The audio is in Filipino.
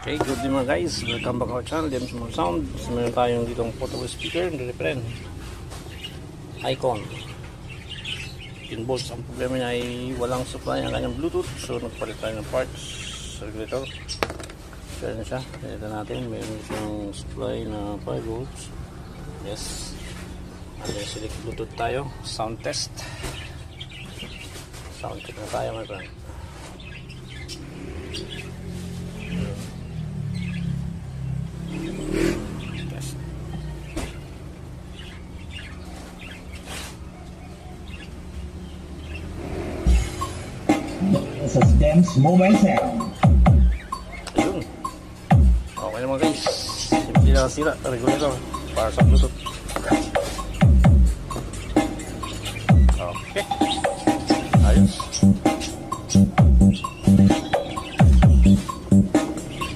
Okay, good day mga guys. Welcome back to our channel, James More Sound. So, meron tayong ditong portable speaker, different icon 10 volts. Ang problema niya ay walang supply ang kanyang Bluetooth. So nagpalit tayo ng parts sa regulator. So yun siya, pinita natin. Meron siyang supply na 5 volts. Yes. And then select Bluetooth tayo. Sound test. Sound check na tayo my friend. This is James Mobile Sound. Ayun. Okay naman guys. Simple lang sila. Regulator para sa Bluetooth.